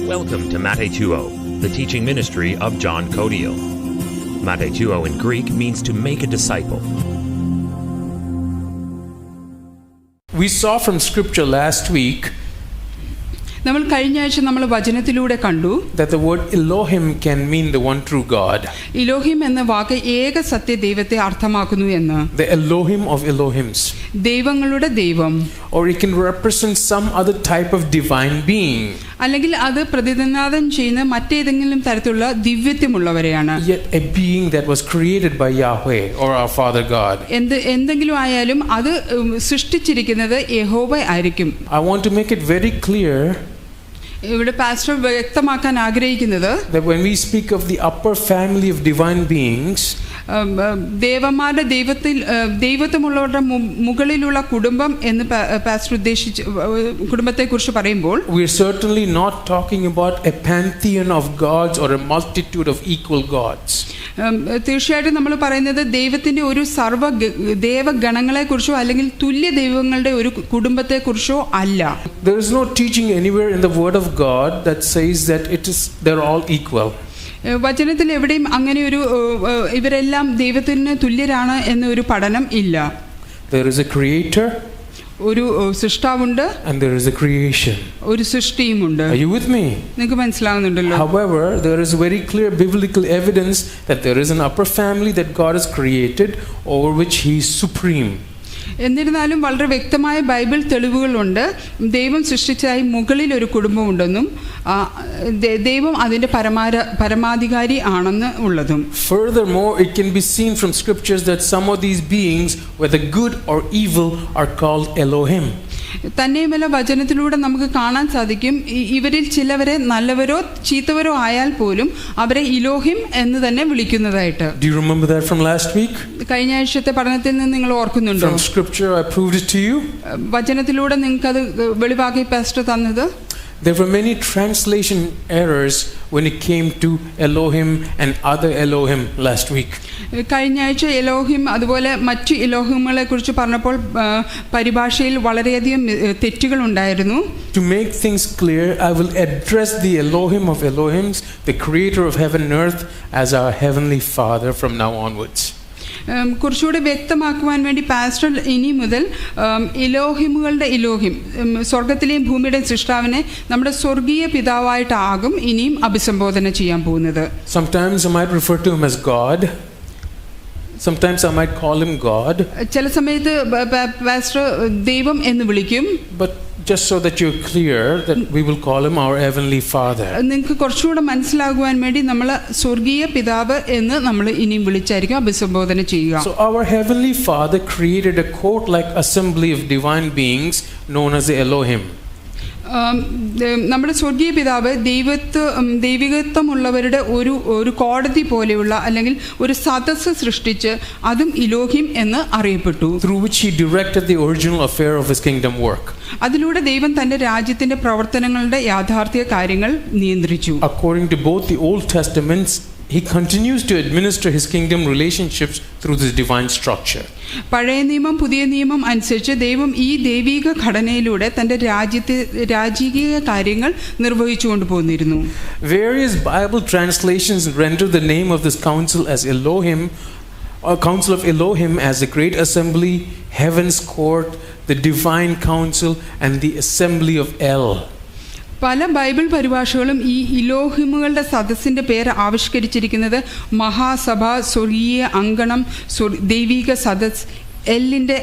Welcome to Matthetuo, the teaching ministry of John Codiel. Matthetuo in Greek means to make a disciple. We saw from scripture last week നമ്മൾ കഴിഞ്ഞ ആഴ്ച നമ്മൾ വചനത്തിലൂടെ കണ്ടു that the word Elohim can mean the one true God. ഇലോഹിം എന്ന വാക്ക് ഏക സത്യ ദൈവത്തെ അർത്ഥമാക്കുന്നു എന്ന്. The Elohim of Elohims. ദൈവങ്ങളുടെ ദൈവം. Or it can represent some other type of divine being. അല്ലെങ്കിൽ അത് പ്രതിനിധാനം ചെയ്യുന്ന മറ്റേതെങ്കിലും തരത്തിലുള്ള ദിവ്യത്വമുള്ളവരെയാണ്. Yet a being that was created by Yahweh or our Father God. എന്തെങ്കിലും ആയാലും അത് സൃഷ്ടിച്ചിരിക്കുന്നത് യഹോവ ആയിരിക്കും. I want to make it very clear ഇവിടെ പാസ്റ്റർ വ്യക്തമാക്കാൻ ആഗ്രഹിക്കുന്നത് that when we speak of the upper family of divine beings, ദേവന്മാരുടെ ദൈവത്വമുള്ളവരുടെ മുകളിലുള്ള കുടുംബം എന്ന് പാസ്റ്റർ ഉദ്ദേശിച്ച് കുടുംബത്തെക്കുറിച്ച് പറയുമ്പോൾ we are certainly not talking about a pantheon of gods or a multitude of equal gods. തീർച്ചയായിട്ടും നമ്മൾ പറയുന്നത് ദൈവത്തിന്റെ ഒരു സർവ്വ ദേവഗണങ്ങളെക്കുറിച്ചോ അല്ലെങ്കിൽ തുല്യ ദൈവങ്ങളുടെ ഒരു കുടുംബത്തെക്കുറിച്ചോ അല്ല. There is no teaching anywhere in the word of God that says that they're all equal. വചനത്തിൽ എവിടെയും അങ്ങനെ ഒരു ഇവരെല്ലാം ദൈവത്തിന് തുല്യരാണ് എന്നൊരു പഠനം ഇല്ല. There is a creator, ഒരു സൃഷ്ടാവുണ്ട്, and there is a creation. ഒരു സൃഷ്ടിയുമുണ്ട്. Are you with me? നിങ്ങൾക്ക് മനസ്സിലാവുന്നുണ്ടല്ലോ? However, there is very clear biblical evidence that there is an upper family that God has created over which he is supreme. എന്നിരുന്നാലും വളരെ വ്യക്തമായ Bible തെളിവുകളുണ്ട് ദൈവം സൃഷ്ടിച്ചതായി മുകളിൽ ഒരു കുടുംബമുണ്ടെന്നും ദൈവം അതിൻ്റെ പരമാധികാരി ആണെന്ന് ഉള്ളതും. Furthermore, it can be seen from scriptures that some of these beings, whether good or evil, are called Elohim. തന്നെയുമല്ല വചനത്തിലൂടെ നമുക്ക് കാണാൻ സാധിക്കും ഇവരിൽ ചിലവരെ നല്ലവരോ ചീത്തവരോ ആയാൽ പോലും അവരെ ഇലോഹിം എന്ന് തന്നെ വിളിക്കുന്നതായിട്ട്. Do you remember that from last week? കഴിഞ്ഞ ആഴ്ചത്തെ പഠനത്തിൽ നിന്ന് നിങ്ങൾ ഓർക്കുന്നുണ്ടോ? From scripture I proved it to you. വചനത്തിലൂടെ നിങ്ങൾക്ക് അത് വെളിവാക്കി പാസ്റ്റർ തന്നത്. There were many translation errors when it came to Elohim and other Elohim last week. കഴിഞ്ഞ ആഴ്ച എലോഹിം അതുപോലെ മറ്റു എലോഹിമുകളെ കുറിച്ച് പറഞ്ഞപ്പോൾ പരിഭാഷയിൽ വളരെയധികം തെറ്റുകൾ ഉണ്ടായിരുന്നു. To make things clear, I will address the Elohim of Elohims, the creator of heaven and earth, as our heavenly Father from now onwards. കുറച്ചുകൂടി വ്യക്തമാക്കുവാൻ വേണ്ടി പാസ്റ്റർ ഇനി മുതൽ ഇലോഹിമുകളുടെ ഇലോഹിം സ്വർഗത്തിലെയും ഭൂമിയുടെയും സൃഷ്ടാവിനെ നമ്മുടെ സ്വർഗീയ പിതാവായിട്ടാകും ഇനിയും അഭിസംബോധന ചെയ്യാൻ പോകുന്നത്. Sometimes I might refer to him as God. Sometimes I might call him God. ചില സമയത്ത് പാസ്റ്റർ ദൈവം എന്ന് വിളിക്കും. But just so that you're clear that we will call him our heavenly Father. നിങ്ങൾക്ക് കുറച്ചുകൂടെ മനസ്സിലാകുവാൻ വേണ്ടി നമ്മൾ സ്വർഗീയ പിതാവ് എന്ന് നമ്മൾ ഇനിയും വിളിച്ചായിരിക്കും അഭിസംബോധന ചെയ്യുക. So our heavenly Father created a court-like assembly of divine beings known as the Elohim. നമ്മുടെ സ്വർഗീയ പിതാവ് ദൈവികത്വമുള്ളവരുടെ ഒരു കോടതി പോലെയുള്ള അല്ലെങ്കിൽ ഒരു സദസ്സ് സൃഷ്ടിച്ച് അതും ഇലോഹിം എന്ന് അറിയപ്പെട്ടു. Through which he directed the original affair of his kingdom work. അതിലൂടെ ദൈവം തന്റെ രാജ്യത്തിന്റെ പ്രവർത്തനങ്ങളുടെ യാഥാർത്ഥ്യ കാര്യങ്ങൾ നിയന്ത്രിച്ചു. According to both the Old Testaments, he continues to administer his kingdom relationships through this divine structure. പഴയ നിയമം പുതിയ നിയമം അനുസരിച്ച് ദൈവം ഈ ദൈവിക ഘടനയിലൂടെ തന്റെ രാജകീയ കാര്യങ്ങൾ നിർവഹിച്ചുകൊണ്ട് പോന്നിരുന്നു. Various Bible translations render the name of this council as Elohim, or council of Elohim, as the great assembly, heaven's court, the divine council, and the assembly of El. പല ബൈബിൾ പരിഭാഷകളും ഈ ഇലോഹിമുകളുടെ സദസ്സിൻ്റെ പേര് ആവിഷ്കരിച്ചിരിക്കുന്നത് മഹാസഭ, സ്വർഗീയ അങ്കണം, ദൈവിക സദസ്, എല്ലിൻ്റെ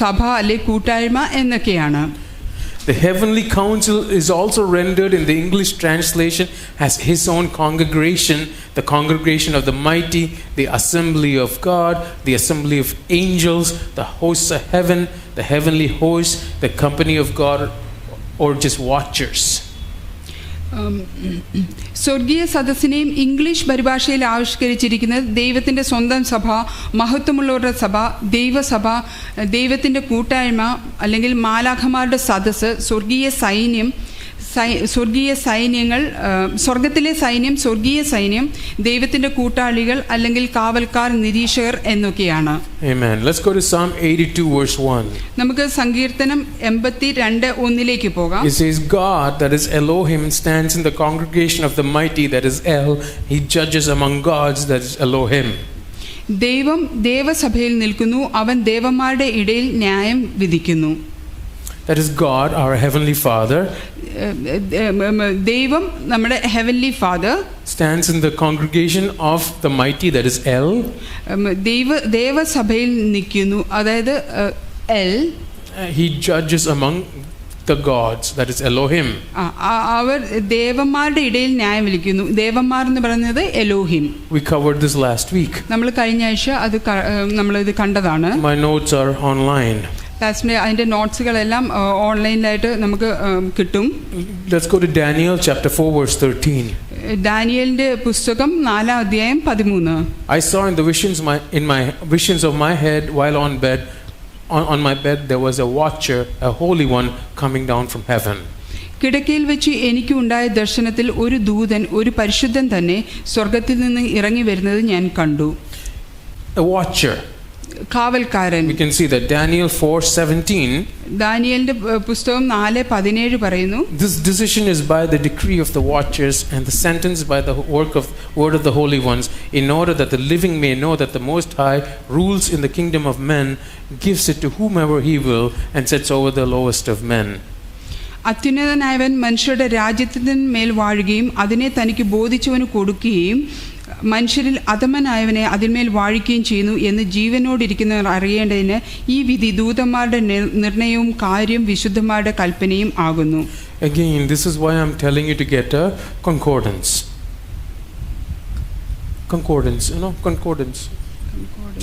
സഭ അല്ലെ കൂട്ടായ്മ എന്നൊക്കെയാണ്. The heavenly council is also rendered in the English translation as his own congregation, the congregation of the mighty, the assembly of God, the assembly of angels, the hosts of heaven, the heavenly hosts, the company of God, or just watchers. സ്വർഗീയ സദസ്സിനെയും English പരിഭാഷയിൽ ആവിഷ്കരിച്ചിരിക്കുന്നത് ദൈവത്തിൻ്റെ സ്വന്തം സഭ, മഹത്വമുള്ളവരുടെ സഭ, ദൈവസഭ, ദൈവത്തിൻ്റെ കൂട്ടായ്മ അല്ലെങ്കിൽ മാലാഖമാരുടെ സദസ്സ്, സ്വർഗീയ സൈന്യം, സ്വർഗീയ സൈന്യങ്ങൾ, സ്വർഗത്തിലെ സൈന്യം, സ്വർഗീയ സൈന്യം, ദൈവത്തിൻ്റെ കൂട്ടാളികൾ അല്ലെങ്കിൽ കാവൽക്കാർ, നിരീക്ഷകർ എന്നൊക്കെയാണ്. Amen. Let's go to Psalm 82 verse 1. നമുക്ക് സങ്കീർത്തനം 82:1 പോകാം. It says, God, that is Elohim, stands in the congregation of the mighty, that is El. He judges among gods, that is Elohim. ദൈവം ദേവസഭയിൽ നിൽക്കുന്നു, അവൻ ദേവന്മാരുടെ ഇടയിൽ ന്യായം വിധിക്കുന്നു. That is God, our heavenly Father, ദൈവം നമ്മുടെ heavenly father stands in the congregation of the mighty, that is El. ദേവസഭയിൽ നിൽക്കുന്നു, അതായത് L. He judges among the gods, that is Elohim. അവർ ദേവന്മാരുടെ ഇടയിൽ ന്യായം വിധിക്കുന്നു. ദേവന്മാർ എന്ന് പറയുന്നത് Elohim. We covered this last week. നമ്മൾ കഴിഞ്ഞ ആഴ്ച നമ്മളിത് കണ്ടതാണ്. My notes are online. അതിൻ്റെ നോട്ട്സുകളെല്ലാം ഓൺലൈനിലായിട്ട് നമുക്ക് കിട്ടും. Let's go to Daniel chapter 4 verse 13. ദാനിയേലിന്റെ പുസ്തകം 4:13. I saw in my visions of my head while on my bed there was a watcher, a holy one, coming down from heaven. കിടക്കയിൽ വെച്ച് എനിക്ക് ഉണ്ടായ ദർശനത്തിൽ ഒരു ദൂതൻ, ഒരു പരിശുദ്ധൻ തന്നെ സ്വർഗത്തിൽ നിന്ന് ഇറങ്ങി വരുന്നത് ഞാൻ കണ്ടു. A watcher, കാവൽക്കാരൻ. we can see that Daniel 4:17. ദാനിയേലിന്റെ പുസ്തകം 4:17 പറയുന്നു, this decision is by the decree of the watchers and the sentence by the word of the holy ones, in order that the living may know that the Most High rules in the kingdom of men, gives it to whomever he will, and sets over the lowest of men. അത്യുന്നതനായവൻ മനുഷ്യരുടെ രാജ്യത്തിന്മേൽ വാഴുകയും അതിനെ തനിക്ക് ബോധിച്ചവന് കൊടുക്കുകയും മനുഷ്യരിൽ അധമനായവനെ അതിന്മേൽ വാഴിക്കുകയും ചെയ്യുന്നു എന്ന് ജീവനോടിരിക്കുന്നവർ അറിയേണ്ടതിന് ഈ വിധി ദൂതന്മാരുടെ നിർണയവും കാര്യം വിശുദ്ധന്മാരുടെ കൽപ്പനയും ആകുന്നു. Again, this is why I'm telling you to get a concordance. Concordance, concordance.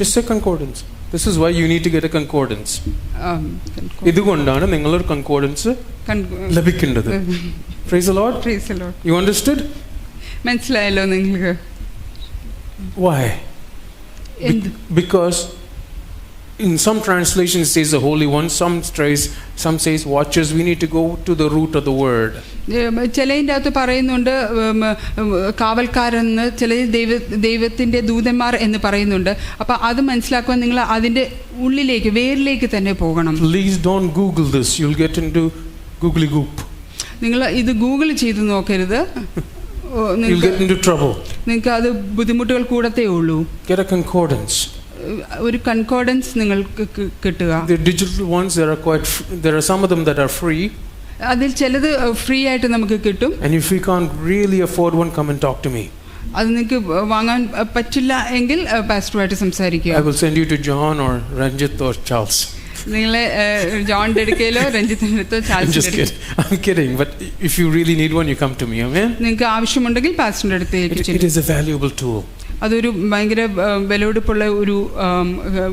Just say concordance. This is why you need to get a concordance. ഇതുകൊണ്ടാണ് നിങ്ങളൊരു concordance ലഭിക്കേണ്ടത്. Praise the Lord. Praise the Lord. You understood? മനസ്സിലായല്ലോ നിങ്ങൾക്ക്? Why? Because in some translations it says the Holy One, some says watchers. We need to go to the root of the word. ചിലതിൻ്റെ അകത്ത് പറയുന്നുണ്ട് കാവൽക്കാരെന്ന്, ചിലത് ദൈവത്തിൻ്റെ ദൂതന്മാർ എന്ന് പറയുന്നുണ്ട്. അപ്പം അത് മനസ്സിലാക്കുവാൻ നിങ്ങൾ അതിൻ്റെ ഉള്ളിലേക്ക്, വേരിലേക്ക് തന്നെ പോകണം. Please don't Google this. You'll get into googly goop. നിങ്ങൾ ഇത് ഗൂഗിൾ ചെയ്ത് നോക്കരുത്. You'll get into trouble. നിങ്ങൾക്ക് അത് ബുദ്ധിമുട്ടുകൾ കൂടത്തേ ഉള്ളൂ. Get a concordance. ഒരു കൺകോർഡൻസ് നിങ്ങൾക്ക് കിട്ടുക. The digital ones, there are some of them that are free. അതിൽ ചിലത് ഫ്രീ ആയിട്ട് നമുക്ക് കിട്ടും. And if you can't really afford one, come and talk to me. അത് നിങ്ങൾക്ക് വാങ്ങാൻ പറ്റില്ല എങ്കിൽ പാസ്റ്ററുമായിട്ട് സംസാരിക്കുക. I will send you to John or Ranjit or Charles. നിങ്ങളെ ജോണിന്റെ അടുക്കലോ രഞ്ജിത്തിന്റെ അടുത്തോ ചാൾസിന്റെ. I'm kidding, but if you really need one, you come to me. Amen. നിങ്ങൾക്ക് ആവശ്യമുണ്ടെങ്കിൽ പാസ്റ്ററിന്റെ അടുത്തേക്ക് ചെല്ലുക. It is a valuable tool. അതൊരു ഭയങ്കര വിലപിടിപ്പുള്ള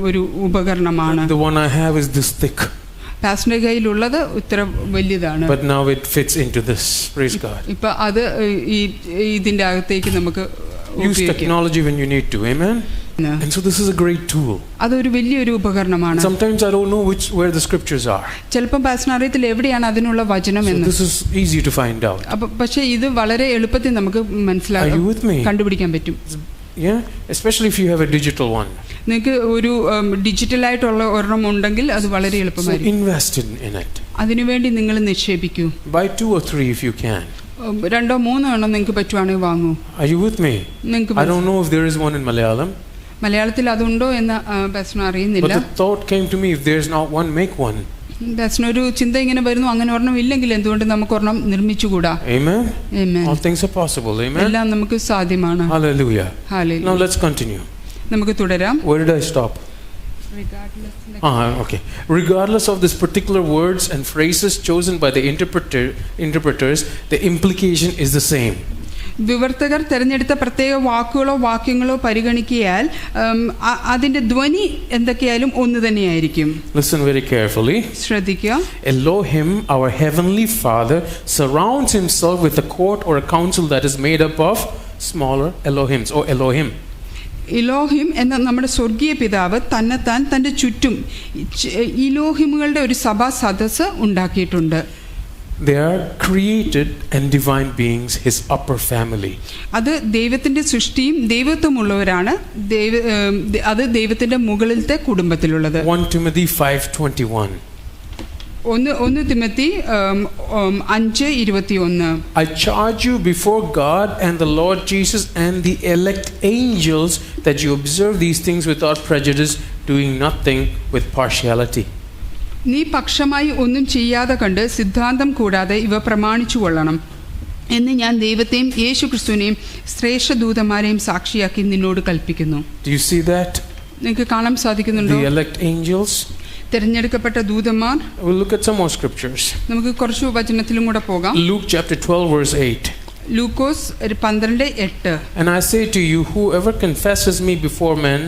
ഒരു ഉപകരണമാണ്. The one I have is this thick. പാസ്റ്ററിന്റെ കയ്യിലുള്ളത് ഇത്ര വലിയതാണ്. But now it fits into this. Praise God. ഇപ്പൊ അത് ഇതിന്റെ അകത്തേക്ക് നമുക്ക് use technology when you need to. Amen. And so this is a great tool. അതൊരു വലിയൊരു ഉപകരണമാണ്. Sometimes I don't know where the scriptures are. ചിലപ്പോൾ പാസ്റ്ററിന് അറിയത്തില്ല എവിടെയാണ് അതിനുള്ള വചനം എന്ന്. So this is easy to find out. പക്ഷേ ഇത് വളരെ എളുപ്പത്തിൽ നമുക്ക് കണ്ടുപിടിക്കാൻ പറ്റും. Yeah, especially if you have a digital one. നിങ്ങൾക്ക് ഒരു ഡിജിറ്റൽ ആയിട്ടുള്ള ഒരെണ്ണം ഉണ്ടെങ്കിൽ അത് വളരെ എളുപ്പമായിരിക്കും. Invest in it. അതിനുവേണ്ടി നിങ്ങൾ നിക്ഷേപിക്കൂ. Buy 2 or 3 if you can. 2-3 എണ്ണം നിങ്ങൾക്ക് പറ്റുവാണെങ്കിൽ വാങ്ങൂ. Are you with me? I don't know if there is one in Malayalam. മലയാളത്തിൽ അതുണ്ടോ എന്ന് പാസ്റ്ററിന് അറിയുന്നില്ല. But the thought came to me, if there is not one, make one. പാസ്റ്ററിനൊരു ചിന്ത ഇങ്ങനെ വരുന്നു, അങ്ങനെ ഒരെണ്ണം ഇല്ലെങ്കിൽ എന്തുകൊണ്ട് നമുക്ക് ഒരെണ്ണം നിർമ്മിച്ചുകൂടാ? Amen. Amen. All things are possible. Amen. എല്ലാം നമുക്ക് സാധ്യമാണ്. Hallelujah. Hallelujah. Now let's continue. നമുക്ക് തുടരാം. Where did I stop? Okay. Regardless of these particular words and phrases chosen by the interpreters, the implication is the same. വിവർത്തകർ തിരഞ്ഞെടുത്ത പ്രത്യേക വാക്കുകളോ വാക്യങ്ങളോ പരിഗണിക്കിയാൽ അതിന്റെ ധ്വനി എന്തൊക്കെയായാലും ഒന്ന് തന്നെയായിരിക്കും. Listen very carefully. ശ്രദ്ധിക്കുക. Elohim, our heavenly Father, surrounds himself with a court or a council that is made up of smaller Elohims or Elohim. ഇലോഹിം എന്ന നമ്മുടെ സ്വർഗീയ പിതാവ് തന്നെത്താൻ തൻ്റെ ചുറ്റും ഇലോഹിമുകളുടെ ഒരു സഭാ സദസ്സ് ഉണ്ടാക്കിയിട്ടുണ്ട്. They are created and divine beings, his upper family. അത് ദൈവത്തിൻ്റെ സൃഷ്ടിയും ദൈവത്വമുള്ളവരാണ്. അത് ദൈവത്തിൻ്റെ മുകളിലത്തെ കുടുംബത്തിലുള്ളത്. 1 Timothy 5:21. 1 Timothy 5:21. I charge you before God and the Lord Jesus and the elect angels that you observe these things without prejudice, doing nothing with partiality. നീ പക്ഷമായി ഒന്നും ചെയ്യാതെ കണ്ട് സിദ്ധാന്തം കൂടാതെ ഇവ പ്രമാണിച്ചു കൊള്ളണം എന്ന് ഞാൻ ദൈവത്തെയും യേശു ക്രിസ്തുവിനെയും ശ്രേഷ്ഠ ദൂതന്മാരെയും സാക്ഷിയാക്കി നിന്നോട് കൽപ്പിക്കുന്നു. Do you see that? നിങ്ങൾക്ക് കാണാൻ സാധിക്കുന്നുണ്ടോ? The elect angels. തിരഞ്ഞെടുക്കപ്പെട്ട ദൂതന്മാർ. We'll look at some more scriptures. നമുക്ക് കുറച്ച് വചനത്തിലും കൂടെ പോകാം. Luke chapter 12 verse 8. Lukose 12:8. And I say to you, whoever confesses me before men,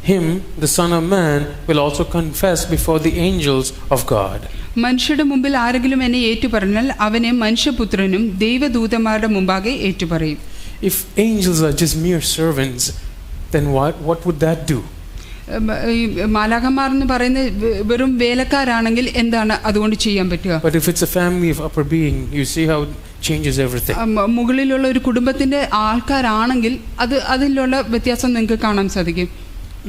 him the Son of Man will also confess before the angels of God. മനുഷ്യരുടെ മുമ്പിൽ ആരെങ്കിലും എന്നെ ഏറ്റുപറഞ്ഞാൽ അവനെ മനുഷ്യപുത്രനും ദൈവദൂതന്മാരുടെ മുമ്പാകെ ഏറ്റുപറയും. If angels are just mere servants, then what would that do? മാലാഖമാർ എന്ന് പറയുന്ന വെറും വേലക്കാരാണെങ്കിൽ എന്താണ് അതുകൊണ്ട് ചെയ്യാൻ പറ്റുക? But if it's a family of upper being, you see how it changes everything. മുകളിലുള്ള ഒരു കുടുംബത്തിന്റെ ആൾക്കാരാണെങ്കിൽ അതിലുള്ള വ്യത്യാസം നിങ്ങൾക്ക് കാണാൻ സാധിക്കും.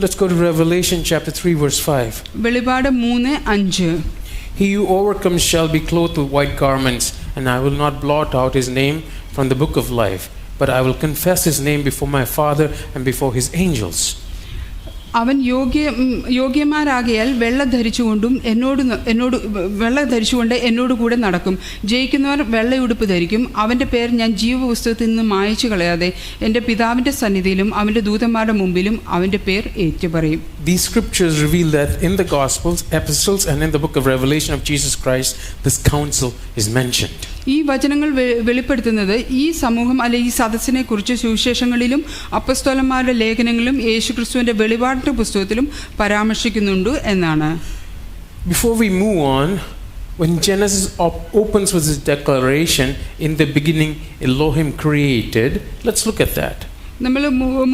Let's go to Revelation chapter 3 verse 5. വെളിപാട് 3:5. He who overcomes shall be clothed with white garments, and I will not blot out his name from the book of life, but I will confess his name before my Father and before his angels. അവൻ യോഗ്യന്മാരാകിയാൽ വെള്ള ധരിച്ചുകൊണ്ട് എന്നോട് കൂടെ നടക്കും. ജയിക്കുന്നവർ വെള്ളയുടുപ്പ് ധരിക്കും. അവൻ്റെ പേർ ഞാൻ ജീവപുസ്തകത്തിൽ നിന്ന് മായ്ച്ചു കളയാതെ എൻ്റെ പിതാവിൻ്റെ സന്നിധിയിലും അവൻ്റെ ദൂതന്മാരുടെ മുമ്പിലും അവൻ്റെ പേർ ഏറ്റുപറയും. These scriptures reveal that in the Gospels, epistles, and in the book of Revelation of Jesus Christ, this council is mentioned. ഈ വചനങ്ങൾ വെളിപ്പെടുത്തുന്നത് ഈ സമൂഹം അല്ലെ ഈ സദസ്സിനെ കുറിച്ച് സുവിശേഷങ്ങളിലും അപ്പസ്തോലന്മാരുടെ ലേഖനങ്ങളിലും യേശുക്രിസ്തുവിന്റെ വെളിപാട് പുസ്തകത്തിലും പരാമർശിക്കുന്നുണ്ട് എന്നാണ്. Before we move on, when Genesis opens with this declaration, in the beginning Elohim created, let's look at that. നമ്മൾ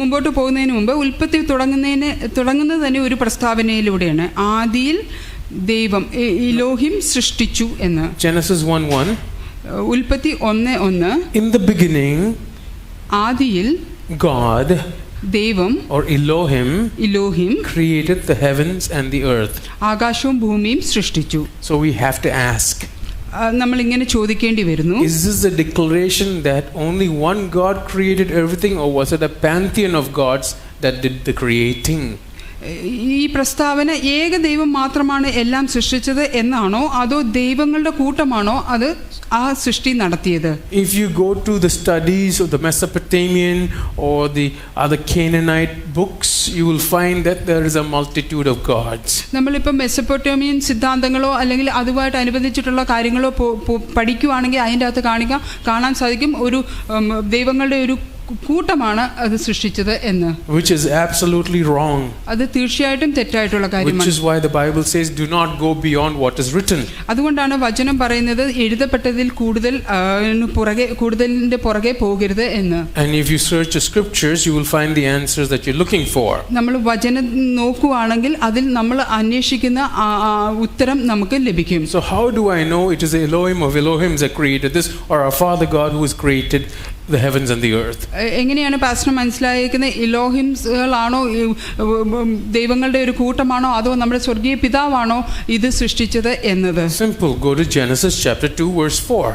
മുമ്പോട്ട് പോകുന്നതിന് മുമ്പ് ഉൽപ്പത്തി തുടങ്ങുന്നത് തന്നെ ഒരു പ്രസ്താവനയിലൂടെയാണ്. ആദിയിൽ ദൈവം ഇലോഹിം സൃഷ്ടിച്ചു എന്ന്. Genesis 1:1. ഉൽപ്പത്തി 1:1. In the beginning, ആദിയിൽ God, ദൈവം or Elohim created the heavens and the earth. ആകാശവും ഭൂമിയും സൃഷ്ടിച്ചു. So we have to ask, നമ്മൾ ഇങ്ങനെ ചോദിക്കേണ്ടി വരുന്നു, is this a declaration that only one God created everything, or was it a pantheon of gods that did the creating? ഈ പ്രസ്താവന ഏക ദൈവം മാത്രമാണ് എല്ലാം സൃഷ്ടിച്ചത് എന്നാണോ അതോ ദൈവങ്ങളുടെ കൂട്ടമാണോ അത് ആ സൃഷ്ടി നടത്തിയത്? If you go to the studies of the Mesopotamian or the other Canaanite books, you will find that there is a multitude of gods. നമ്മളിപ്പോൾ മെസപ്പൊട്ടേമിയൻ സിദ്ധാന്തങ്ങളോ അല്ലെങ്കിൽ അതുമായിട്ട് അനുബന്ധിച്ചിട്ടുള്ള കാര്യങ്ങളോ പഠിക്കുവാണെങ്കിൽ അതിൻ്റെ അകത്ത് കാണാൻ സാധിക്കും ഒരു ദൈവങ്ങളുടെ ഒരു കൂട്ടമാണ് അത് സൃഷ്ടിച്ചത് എന്ന്. Which is absolutely wrong. അത് തീർച്ചയായിട്ടും തെറ്റായിട്ടുള്ള കാര്യമാണ്. Which is why the Bible says, do not go beyond what is written. അതുകൊണ്ടാണ് വചനം പറയുന്നത് എഴുതപ്പെട്ടതിൽ കൂടുതലിന്റെ പുറകെ പോകരുത് എന്ന്. And if you search the scriptures, you will find the answers that you're looking for. നമ്മൾ വചനം നോക്കുവാണെങ്കിൽ അതിൽ നമ്മൾ അന്വേഷിക്കുന്ന ഉത്തരം നമുക്ക് ലഭിക്കും. So how do I know it is the Elohim of Elohims that created this, or our Father God who has created the heavens and the earth? എങ്ങനെയാണ് പാസ്റ്റർ മനസ്സിലാക്കുന്നത്? ഇലോഹിംസുകളാണോ ദൈവങ്ങളുടെ ഒരു കൂട്ടമാണോ അതോ നമ്മുടെ സ്വർഗീയ പിതാവാണോ ഇത് സൃഷ്ടിച്ചത് എന്നത്? Simple. Go to Genesis chapter 2 verse 4.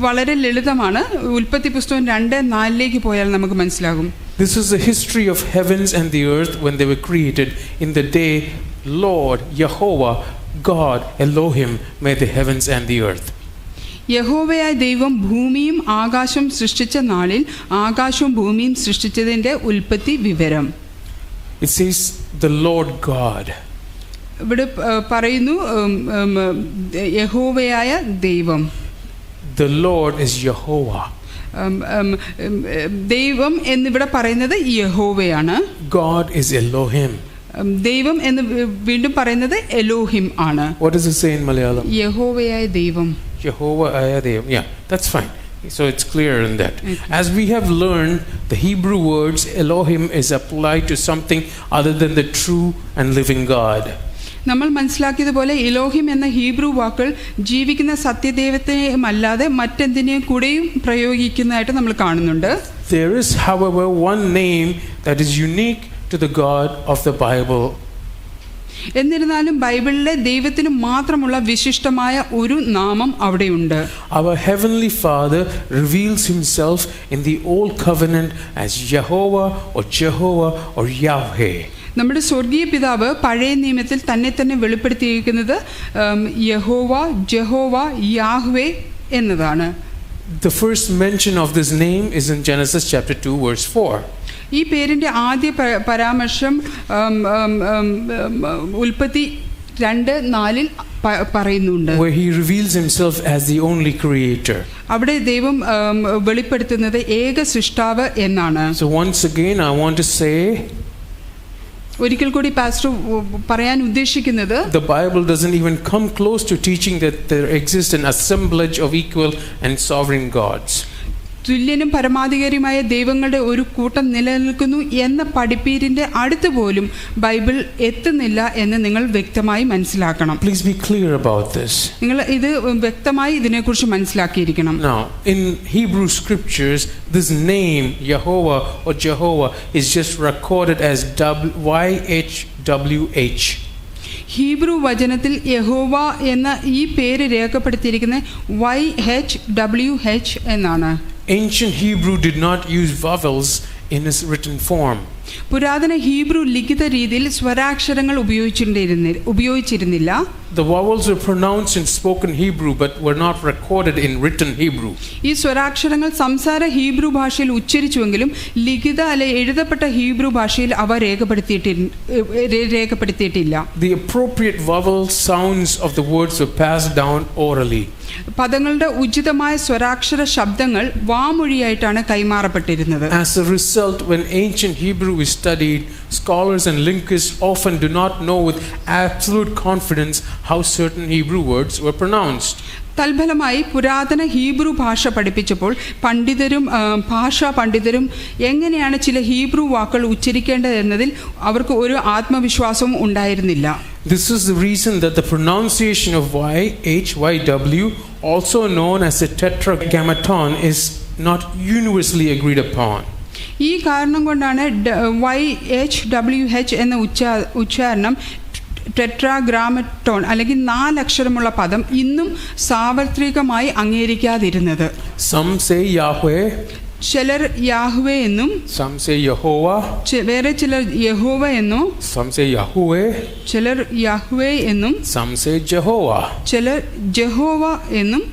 വളരെ ലളിതമാണ്. ഉൽപ്പത്തി പുസ്തകം 2:4 പോയാൽ നമുക്ക് മനസ്സിലാകും. This is the history of heavens and the earth when they were created. In the day Lord Jehovah God Elohim made the heavens and the earth. യഹോവയായ ദൈവം ഭൂമിയും ആകാശം സൃഷ്ടിച്ച നാളിൽ ആകാശവും ഭൂമിയും സൃഷ്ടിച്ചതിന്റെ ഉൽപ്പത്തി വിവരം. It says the Lord God. ഇവിടെ പറയുന്നു യഹോവയായ ദൈവം. The Lord is Jehovah. ദൈവം എന്നിവിടെ പറയുന്നത് യഹോവയാണ്. God is Elohim. ദൈവം എന്ന് വീണ്ടും പറയുന്നത് എലോഹിം ആണ്. What does it say in Malayalam? യഹോവയായ ദൈവം. Jehovah Ayadeyam. Yeah, that's fine. So it's clear in that. As we have learned, the Hebrew words Elohim is applied to something other than the true and living God. നമ്മൾ മനസ്സിലാക്കിയതുപോലെ ഇലോഹിം എന്ന Hebrew വാക്കുകൾ ജീവിക്കുന്ന സത്യദൈവത്തെയുമല്ലാതെ മറ്റെന്തിനേയും കൂടെയും പ്രയോഗിക്കുന്നതായിട്ട് നമ്മൾ കാണുന്നുണ്ട്. There is, however, one name that is unique to the God of the Bible. എന്നിരുന്നാലും ബൈബിളിലെ ദൈവത്തിന് മാത്രമുള്ള വിശിഷ്ടമായ ഒരു നാമം അവിടെയുണ്ട്. Our Heavenly Father reveals Himself in the Old Covenant as Jehovah or Jehovah or Yahweh. നമ്മുടെ സ്വർഗീയ പിതാവ് പഴയ നിയമത്തിൽ തന്നെ വെളിപ്പെടുത്തിയിരിക്കുന്നത് യഹോവ, ജഹോവ, യാഹ്വേ എന്നതാണ്. The first mention of this name is in Genesis chapter 2 verse 4. ഈ പേരിൻ്റെ ആദ്യ പരാമർശം ഉൽപ്പത്തി 2:4 പറയുന്നുണ്ട്. Where He reveals Himself as the only creator. അവിടെ ദൈവം വെളിപ്പെടുത്തുന്നത് ഏക സൃഷ്ടാവ് എന്നാണ്. So once again I want to say, ഒരിക്കൽ കൂടി പാസ്റ്റർ പറയാൻ ഉദ്ദേശിക്കുന്നത്, the Bible doesn't even come close to teaching that there exists an assemblage of equal and sovereign gods. തുല്യനും പരമാധികാരിയുമായ ദൈവങ്ങളുടെ ഒരു കൂട്ടം നിലനിൽക്കുന്നു എന്ന പഠിപ്പീരിൻ്റെ അടുത്ത് പോലും ബൈബിൾ എത്തുന്നില്ല എന്ന് നിങ്ങൾ വ്യക്തമായി മനസ്സിലാക്കണം. Please be clear about this. നിങ്ങൾ ഇത് വ്യക്തമായി ഇതിനെക്കുറിച്ച് മനസ്സിലാക്കിയിരിക്കണം. Now, in Hebrew scriptures, this name Yehovah or Jehovah is just recorded as YHWH. Hebrew വചനത്തിൽ യഹോവ എന്ന ഈ പേര് രേഖപ്പെടുത്തിയിരിക്കുന്നത് YHWH എന്നാണ്. Ancient Hebrew did not use vowels in its written form. പുരാതന ഹീബ്രു ലിഖിത രീതിയിൽ സ്വരാക്ഷരങ്ങൾ ഉപയോഗിച്ചിരുന്നില്ല. The vowels were pronounced in spoken Hebrew but were not recorded in written Hebrew. ഈ സ്വരാക്ഷരങ്ങൾ സംസാര ഹീബ്രു ഭാഷയിൽ ഉച്ചരിച്ചുവെങ്കിലും ലിഖിത അല്ലെ എഴുതപ്പെട്ട ഹീബ്രു ഭാഷയിൽ അവ രേഖപ്പെടുത്തിയിട്ടില്ല. The appropriate vowel sounds of the words were passed down orally. പദങ്ങളുടെ ഉചിതമായ സ്വരാക്ഷര ശബ്ദങ്ങൾ വാമൊഴിയായിട്ടാണ് കൈമാറപ്പെട്ടിരുന്നത്. As a result, when ancient Hebrew is studied, scholars and linguists often do not know with absolute confidence how certain Hebrew words were pronounced. തൽഫലമായി പുരാതന Hebrew ഭാഷ പഠിപ്പിച്ചപ്പോൾ ഭാഷാ പണ്ഡിതരും എങ്ങനെയാണ് ചില Hebrew വാക്കുകൾ ഉച്ചരിക്കേണ്ടതെന്നതിൽ അവർക്ക് ഒരു ആത്മവിശ്വാസവും ഉണ്ടായിരുന്നില്ല. This is the reason that the pronunciation of YHYW, also known as the Tetragrammaton, is not universally agreed upon. ഈ കാരണം കൊണ്ടാണ് YHWH എന്ന ഉച്ചാരണം ടെട്രാഗ്രാമറ്റോൺ അല്ലെങ്കിൽ 4 അക്ഷരമുള്ള പദം ഇന്നും സാർവത്രികമായി അംഗീകരിക്കാതിരുന്നത്. Some say Yahweh, ചിലർ യാഹ്വേ എന്നും, some say Yehovah, വേറെ ചിലർ യഹോവ എന്നും, some say Yahweh, ചിലർ യാഹ്വേ എന്നും, some say Jehovah, ചിലർ ജഹോവ എന്നും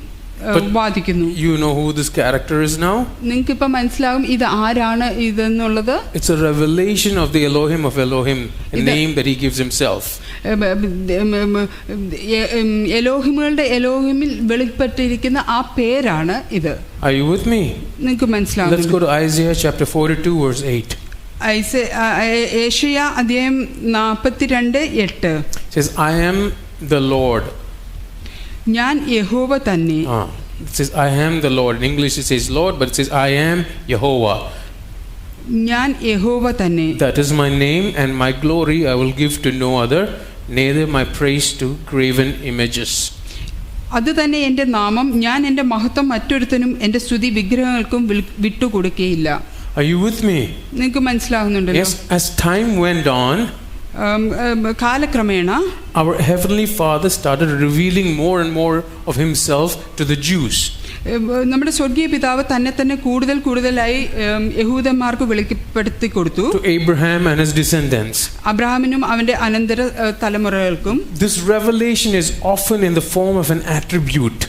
വാദിക്കുന്നു. You know who this character is now? നിങ്ങൾക്ക് ഇപ്പം മനസ്സിലാകും ഇത് ആരാണ് ഇതെന്നുള്ളത്. It's a revelation of the Elohim of Elohim, a name that He gives Himself. എലോഹിമുകളുടെ എലോഹിമിൽ വെളിപ്പെട്ടിരിക്കുന്ന ആ പേരാണ് ഇത്. Are you with me? നിങ്ങൾക്ക് മനസ്സിലാകും. Let's go to Isaiah chapter 42 verse 8. ഏശയ്യ അധ്യായം 42:8 says, I am the Lord. ഞാൻ യഹോവ തന്നെ. It says I am the Lord. In English it says Lord, but it says I am Yehovah. ഞാൻ യഹോവ തന്നെ. That is my name, and my glory I will give to no other, neither my praise to graven images. അത് തന്നെ എൻ്റെ നാമം, ഞാൻ എൻ്റെ മഹത്വം മറ്റൊരുത്തനും എൻ്റെ സ്തുതി വിഗ്രഹങ്ങൾക്കും വിട്ടുകൊടുക്കുകയില്ല. Are you with me? നിങ്ങൾക്ക് മനസ്സിലാകുന്നുണ്ടല്ലോ? Yes, as time went on, കാലക്രമേണ our Heavenly Father started revealing more and more of Himself to the Jews. നമ്മുടെ സ്വർഗീയ പിതാവ് തന്നെ കൂടുതലായി യഹൂദന്മാർക്ക് വെളിപ്പെടുത്തി കൊടുത്തു. To Abraham and his descendants. അബ്രഹാമിനും അവന്റെ അനന്തര തലമുറകൾക്കും. This revelation is often in the form of an attribute.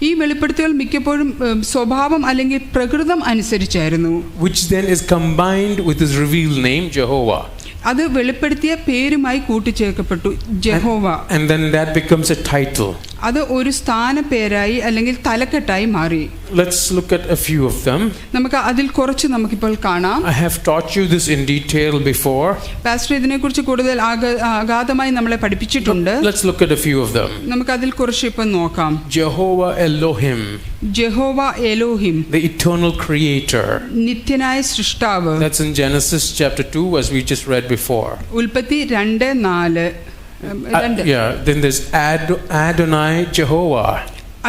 ഈ വെളിപ്പെടുത്തലുകൾ മിക്കപ്പോഴും സ്വഭാവം അല്ലെങ്കിൽ പ്രകൃതം അനുസരിച്ചായിരുന്നു. Which then is combined with His revealed name Jehovah. അത് വെളിപ്പെടുത്തിയ പേരുമായി കൂട്ടിച്ചേർക്കപ്പെട്ടു, Jehovah. And then that becomes a title. അത് ഒരു സ്ഥാന പേരായി അല്ലെങ്കിൽ തലക്കെട്ടായി മാറി. Let's look at a few of them. നമുക്ക് അതിൽ കുറച്ച് നമുക്കിപ്പോൾ കാണാം. I have taught you this in detail before. Pastor ഇതിനെക്കുറിച്ച് കൂടുതൽ അഗാധമായി നമ്മളെ പഠിപ്പിച്ചിട്ടുണ്ട്. Let's look at a few of them. നമുക്ക് അതിൽ കുറച്ച് ഇപ്പം നോക്കാം. Jehovah Elohim. Jehovah Elohim. The eternal creator. നിത്യനായ സൃഷ്ടാവ്. That's in Genesis chapter 2 as we just read before. ഉൽപ്പത്തി 2:4 Then there's Adonai Jehovah.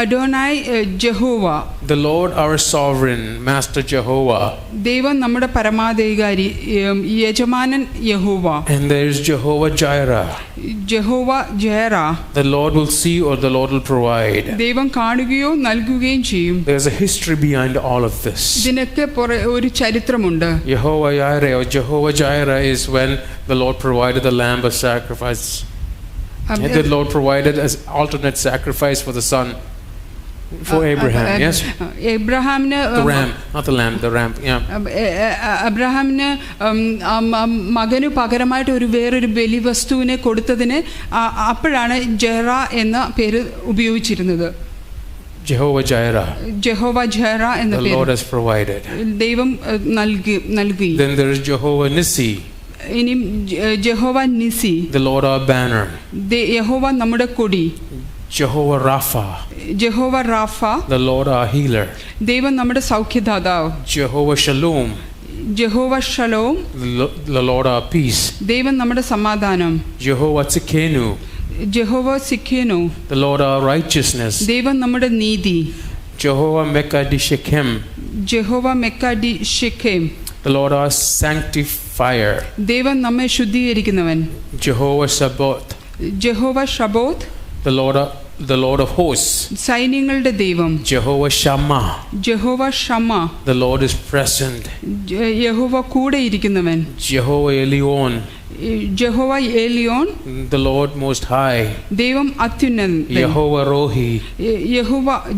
അഡോനായ് Jehovah, The Lord our sovereign, Master Jehovah. ദൈവം നമ്മുടെ പരമാധികാരി, യജമാനൻ യഹോവ. And there's Jehovah Jireh. Jehovah ജയറ, The Lord will see or the Lord will provide. ദൈവം കാണുകയോ നൽകുകയും ചെയ്യും. There's a history behind all of this. ഇതിനൊക്കെ ഒരു ചരിത്രമുണ്ട്. Jehovah Jireh or Jehovah Jireh is when the Lord provided the lamb of sacrifice. And the Lord provided as alternate sacrifice for the son. For Abraham, yes? എബ്രഹാമിന് The ram, not the lamb, the ram, yeah. അബ്രഹാമിന് മകനു പകരമായിട്ട് വേറൊരു ബലിവസ്തുവിനെ കൊടുത്തതിന് അപ്പോഴാണ് ജെറ എന്ന പേര് ഉപയോഗിച്ചിരുന്നത്. Jehovah Jireh. Jehovah ജെറ എന്ന The പേര് Lord has provided. ദൈവം നൽകി. Then there is Jehovah Nissi. ഇനി Jehovah നിസി, The Lord our banner. യഹോവ നമ്മുടെ കൊടി. Jehovah Rapha. Jehovah Rapha, The Lord our healer. ദൈവം നമ്മുടെ സൗഖ്യദാതാവ്. Jehovah Shalom. Jehovah Shalom, The Lord our peace. ദൈവം നമ്മുടെ സമാധാനം. Jehovah Tzidkenu. Jehovah സിഖേനു, The Lord our righteousness. ദൈവം നമ്മുടെ നീതി. Jehovah Mekadishechem. Jehovah മെക്കാഡി ഷെഖേം, The Lord our sanctifier. ദൈവം നമ്മെ ശുദ്ധീകരിക്കുന്നവൻ. Jehovah Sabaoth. Jehovah ഷബോത്ത്, The Lord of hosts. സൈന്യങ്ങളുടെ ദൈവം. Jehovah Shammah. Jehovah Shama, The Lord is present. യഹോവ കൂടെ ഇരിക്കുന്നവൻ. Jehovah Elion. Jehovah ഏലിയോൻ, The Lord most high. ദൈവം അത്യുന്നതൻ. Jehovah Rohi.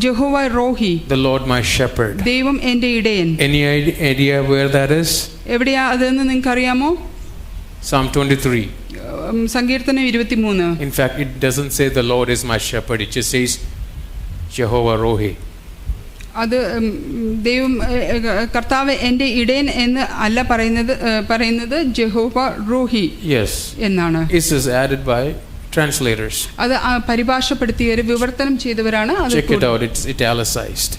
Jehovah റോഹി, The Lord my shepherd. ദൈവം എൻ്റെ ഇടയൻ. Any idea where that is? എവിടെയാ അതെന്ന് നിങ്ങൾക്ക് അറിയാമോ? Psalm 23. സങ്കീർത്തനം 23. In fact, it doesn't say the Lord is my shepherd. It just says Jehovah Rohi. അത് ദൈവം കർത്താവ് എൻ്റെ ഇടയൻ എന്ന് അല്ല പറയുന്നത് ജഹോവ റോഹി Yes. എന്നാണ്. This is added by translators. അത് പരിഭാഷപ്പെടുത്തിയവർ, വിവർത്തനം ചെയ്തവരാണ്. Check it out. It's italicized.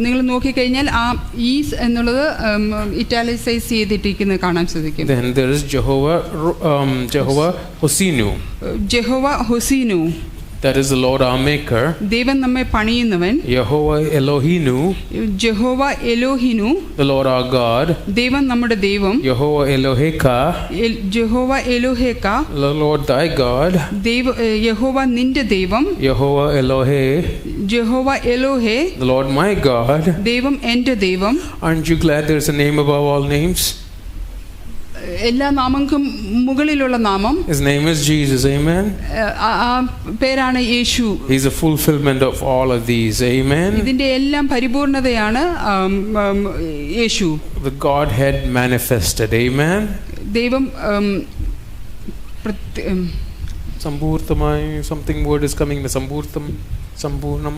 നിങ്ങൾ നോക്കിക്കഴിഞ്ഞാൽ ആ ഈസ് എന്നുള്ളത് ഇറ്റാലിസൈസ് ചെയ്തിട്ടിരിക്കുന്നത് കാണാൻ സാധിക്കും. Then there is Jehovah Hosinu. Jehovah ഹൊസീനു, That is the Lord our maker. ദൈവം നമ്മെ പണിയുന്നവൻ. Jehovah Elohinu. Jehovah എലോഹിനു, The Lord our God. ദൈവം നമ്മുടെ ദൈവം. Jehovah Eloheka. Jehovah എലോഹേക്ക, The Lord thy God. യഹോവ നിന്റെ ദൈവം. Jehovah Elohe. Jehovah എലോഹേ, The Lord my God. ദൈവം എൻ്റെ ദൈവം. Aren't you glad there's a name above all names? എല്ലാ നാമങ്ങൾക്കും മുകളിലുള്ള നാമം. His name is Jesus. Amen. ആ പേരാണ് യേശു. He's a fulfillment of all of these. Amen. ഇതിന്റെ എല്ലാം പരിപൂർണതയാണ് യേശു. The Godhead manifested. Amen. ദൈവം സമ്പൂർണ്ണമായി something word is coming. സമ്പൂർണം,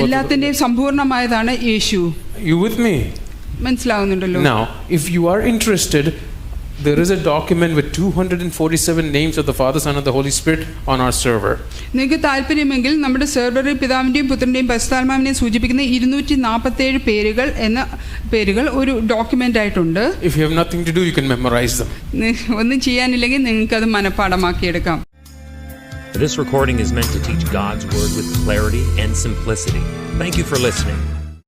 എല്ലാത്തിന്റെയും സമ്പൂർണമായതാണ് യേശു. You with me? മനസ്സിലാവുന്നുണ്ടല്ലോ? Now, if you are interested, there is a document with 247 names of the Father, Son, and the Holy Spirit on our server. നിങ്ങൾക്ക് താല്പര്യമെങ്കിൽ നമ്മുടെ സെർവറിൽ പിതാവിന്റെയും പുത്രന്റെയും പരിശുദ്ധാത്മാവിനെയും സൂചിപ്പിക്കുന്ന 247 പേരുകൾ ഒരു ഡോക്യുമെന്റ് ആയിട്ടുണ്ട്. If you have nothing to do, you can memorize them. ഒന്നും ചെയ്യാനില്ലെങ്കിൽ നിങ്ങൾക്ക് അത് മനഃപ്പാഠമാക്കിയെടുക്കാം. This recording is meant to teach God's Word with clarity and simplicity. Thank you for listening.